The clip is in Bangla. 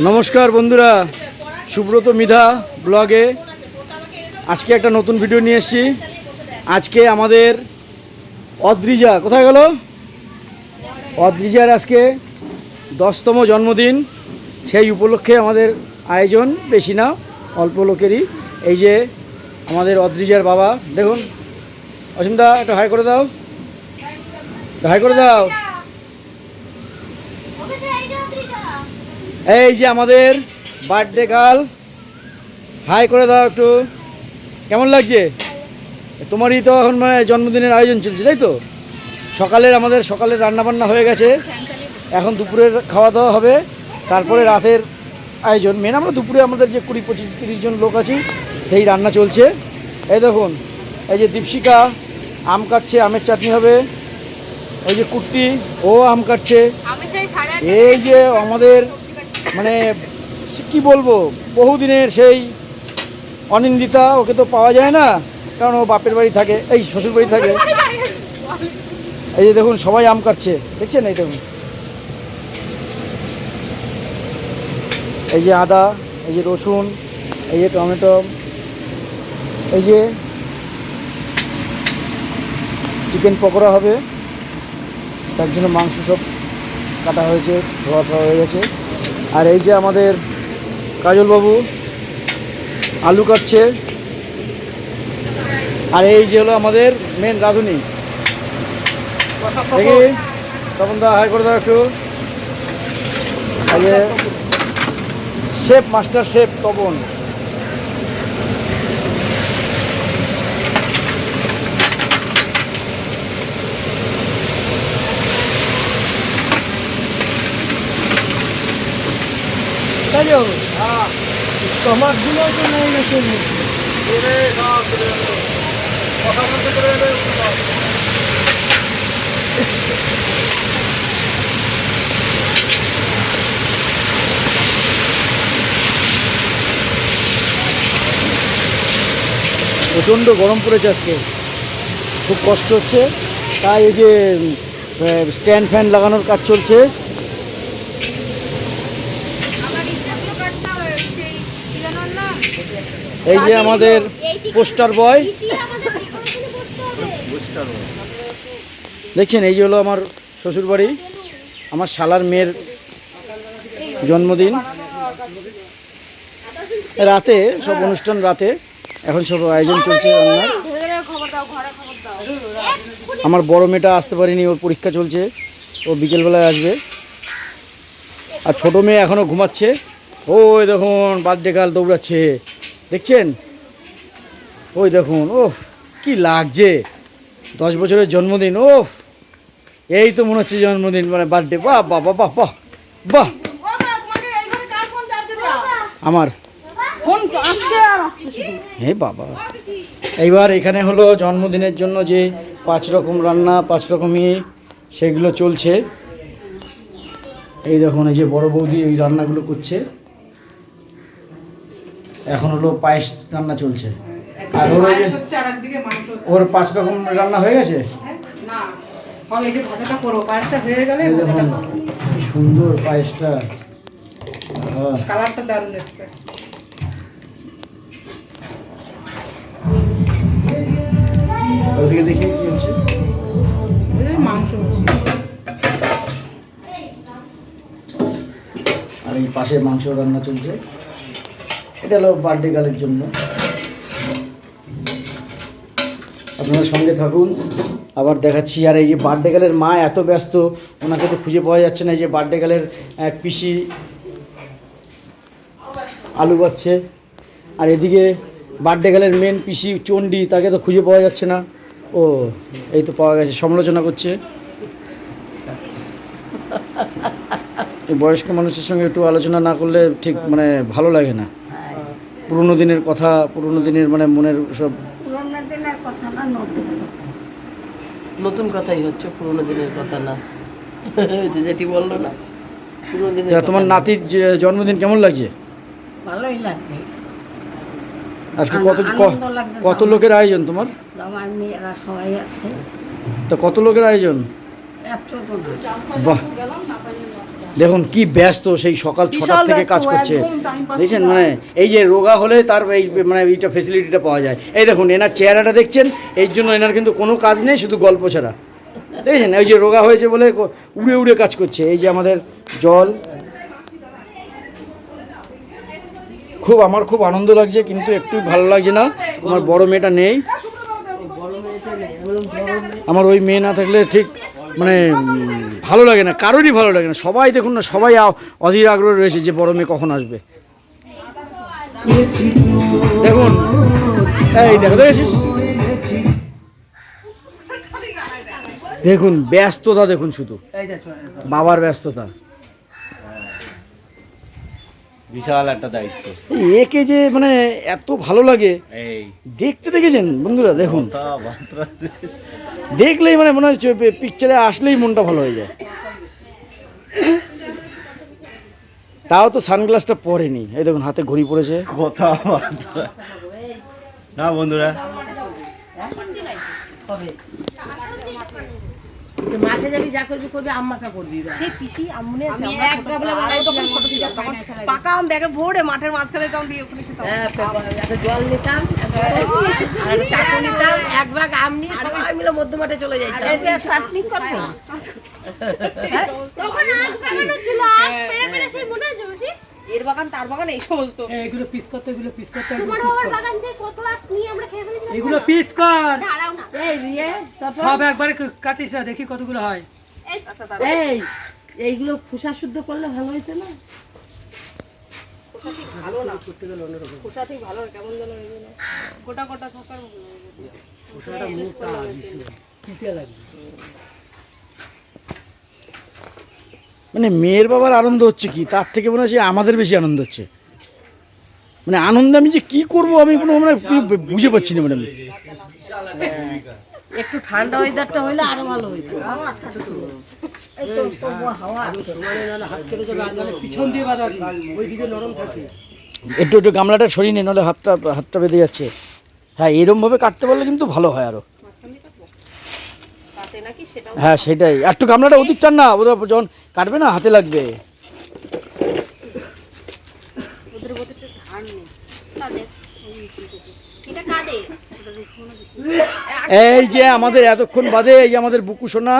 নমস্কার বন্ধুরা, সুব্রত মৃধা ব্লগে আজকে একটা নতুন ভিডিও নিয়ে এসেছি। আজকে আমাদের অদ্রিজা কোথায় গেল? অদ্রিজার আজকে 10তম জন্মদিন। সেই উপলক্ষে আমাদের আয়োজন, বেশি না অল্প লোকেরই। এই যে আমাদের অদ্রিজার বাবা, দেখুন অসীমদা, একটা হাই করে দাও, হাই করে দাও। এই যে আমাদের বার্থডে গার্ল, হাই করে দাও একটু। কেমন লাগছে? তোমারই তো এখন মানে জন্মদিনের আয়োজন চলছে, তাই তো? আমাদের সকালের রান্নাবান্না হয়ে গেছে, এখন দুপুরের খাওয়া দাওয়া হবে, তারপরে রাতের আয়োজন। মেন আমরা দুপুরে আমাদের যে 20-25-30 জন লোক আছি, সেই রান্না চলছে। এই দেখুন, এই যে দীপশিকা আম কাটছে, আমের চাটনি হবে। এই যে কুর্তি, ও আম কাটছে। এই যে আমাদের মানে কি বলবো, বহুদিনের সেই অনিন্দিতা, ওকে তো পাওয়া যায় না, কারণ ও বাপের বাড়ি থাকে, এই শ্বশুর বাড়ি থাকে। এই যে দেখুন সবাই আম কাটছে, দেখছেন? এই দেখুন, এই যে আদা, এই যে রসুন, এই যে টমেটো, এই যে চিকেন পকোড়া হবে, তার জন্য মাংস সব কাটা হয়েছে, ধোয়া হয়ে গেছে। আর এই যে আমাদের কাজলবাবু আলু কাটছে। আর এই যে হলো আমাদের মেন রাঁধুনি, দেখি তপন দা, হাই করে দাও একটু। এই যে শেফ, মাস্টার শেফ তপন। টমাটগুলো তো নেই গেছে, প্রচণ্ড গরম পড়েছে আজকে, খুব কষ্ট হচ্ছে। তাই এই যে স্ট্যান্ড ফ্যান লাগানোর কাজ চলছে। এই যে আমাদের পোস্টার বয়, দেখছেন? এই যে হলো আমার শ্বশুরবাড়ি, আমার শালার মেয়ের জন্মদিন। রাতে সব অনুষ্ঠান, রাতে এখন সব আয়োজন চলছে রান্নার। আমার বড় মেয়েটা আসতে পারেনি, ওর পরীক্ষা চলছে, ও বিকেলবেলায় আসবে। আর ছোটো মেয়ে এখনও ঘুমাচ্ছে। ওই দেখুন বার্থডে গার্ল দৌড়াচ্ছে, দেখছেন? ওই দেখুন, ওহ কি লাগছে, 10 বছরের জন্মদিন। ওহ, এই তো মনে হচ্ছে জন্মদিন, মানে বার্থডে। বাহ বাহ বাহ বাহ বাহ বাহ। আমার হে বাবা। এইবার এখানে হলো জন্মদিনের জন্য যে 5 রকম রান্না, 5 রকমই সেগুলো চলছে। এই দেখুন, এই যে বড় বৌদি এই রান্নাগুলো করছে। এখন হলো পায়েস রান্না চলছে। আর ওর 5 রকম রান্না হয়ে গেছে। কি সুন্দর পায়েসটা, কালারটা দারুণ এসেছে। ওদিকে দেখি কি হচ্ছে, মাংস। আর এই পাশে মাংস রান্না চলছে। এটা হলো বার্থডে গার্লের জন্য। আপনারা সঙ্গে থাকুন, আবার দেখাচ্ছি। আর এই যে বার্থডে গার্লের মা এত ব্যস্ত, ওনাকে তো খুঁজে পাওয়া যাচ্ছে না। এই যে বার্থডে গার্লের এক পিসি আলু বাচ্ছে। আর এদিকে বার্থডে গার্লের মেন পিসি চণ্ডী, তাকে তো খুঁজে পাওয়া যাচ্ছে না। ও এই তো পাওয়া গেছে, সমালোচনা করছে। এই বয়স্ক মানুষের সঙ্গে একটু আলোচনা না করলে ঠিক মানে ভালো লাগে না। পুরনো দিনের কথা, পুরনো দিনের মানে মনের সব পুরনো দিনের কথা না, নতুন কথাই হচ্ছে, পুরনো দিনের কথা না। যেটি বললো না, পুরনো দিনের। তোমার নাতির জন্মদিন কেমন লাগছে? ভালোই লাগছে। আজকে কত লোকের আয়োজন তোমার? আমার মেয়েরা সবাই আসছে। তো কত লোকের আয়োজন? এত তো না। বাহ, দেখুন কি ব্যস্ত, সেই সকাল 6টা থেকে কাজ করছে। দেখছেন মানে এই যে রোগা হলে তার এই মানে এইটা ফেসিলিটিটা পাওয়া যায়। এই দেখুন এনার চেহারাটা দেখছেন, এই জন্য এনার কিন্তু কোনো কাজ নেই, শুধু গল্প ছাড়া। দেখছেন ওই যে রোগা হয়েছে বলে উড়ে উড়ে কাজ করছে। এই যে আমাদের জল, আমার খুব আনন্দ লাগছে, কিন্তু একটু ভালো লাগছে না, আমার বড় মেয়েটা নেই। আমার ওই মেয়ে না থাকলে ঠিক মানে ভালো লাগে না, কারোরই ভালো লাগে না। সবাই দেখুন না, সবাই অধীর আগ্রহ রয়েছে যে বড় মেয়ে কখন আসবে। দেখুন এই দেখো, দেখেছিস, দেখুন ব্যস্ততা, দেখুন শুধু বাবার ব্যস্ততা। বিশাল একটা দায়িত্ব। একে যে মানে এত ভালো লাগে এই দেখতে, দেখেছেন বন্ধুরা? দেখুন কথাবার্তা দেখলেই মানে মনে হচ্ছে পিকচারে আসলেই মনটা ভালো হয়ে যায়। তাও তো সানগ্লাসটা পরেনি, এই দেখুন হাতে ঘড়ি পড়েছে। কথাবার্তা না বন্ধুরা, মাঠে যাবি, যা করবি করবি, আম্মাকে করবি। সেই পিসি আম্মুনে আছে, পাকা আম ব্যাগে ভরে মাঠের মাঝখানে তখন দিয়ে ওখানে খেতাম। একটা জল নিতাম, আর একটা চাকু নিতাম, এক ভাগ আম নিয়ে সবাই মিলে মধ্য মাঠে চলে যাইতাম। তখন আগ বাগানো ছিল, আগ পেড়ে পেড়ে সেই মনে আছে মাসি? এর বাগান তার বাগান এই সমস্ত এগুলো পিস করতে, এগুলো পিস করতে, তোমার বাবার বাগান থেকে কত আগ নিয়ে আমরা খেয়ে ফেলেছিলাম। এগুলো পিস কর, দাঁড়াও না। এই রিয়ে, তারপর সব একবারে কাটিস না, দেখি কতগুলো হয়। এই এইগুলো খোসা শুদ্ধ করলে ভালো হইতো না? খোসা ঠিক ভালো না, কেমন যেন এগুলো গোটা গোটা থাকার ওটা মোটা বেশি পিঠে লাগবে। মানে মেয়ের বাবার আনন্দ হচ্ছে কি, তার থেকে মনে হচ্ছে আমাদের বেশি আনন্দ হচ্ছে। মানে আনন্দে আমি যে কি করব আমি কোনো মানে বুঝে পাচ্ছি না ম্যাডাম। একটু ঠান্ডা ওয়েদারটা হইলে আরো ভালো হইতো। এই তো তবুও হাওয়া হাত কেটে যাবে, আর নাহলে পিছন দিয়ে বাঁধাবি, ওইদিকে নরম থাকে। একটু একটু গামলাটা সরিয়ে নিয়ে, নাহলে হাতটা বেঁধে যাচ্ছে। হ্যাঁ এরমভাবে কাটতে পারলে কিন্তু ভালো হয় আরো। কাটে নাকি সেটাও হ্যাঁ সেটাই, একটু গামলাটা ওদিক টান না, ওরা যখন কাটবে না হাতে লাগবে। ওদের মধ্যে তো ধান নেই। কাদের? এটা কাদের? এই যে আমাদের এতক্ষণ বাদে এই যে আমাদের বুকু সোনা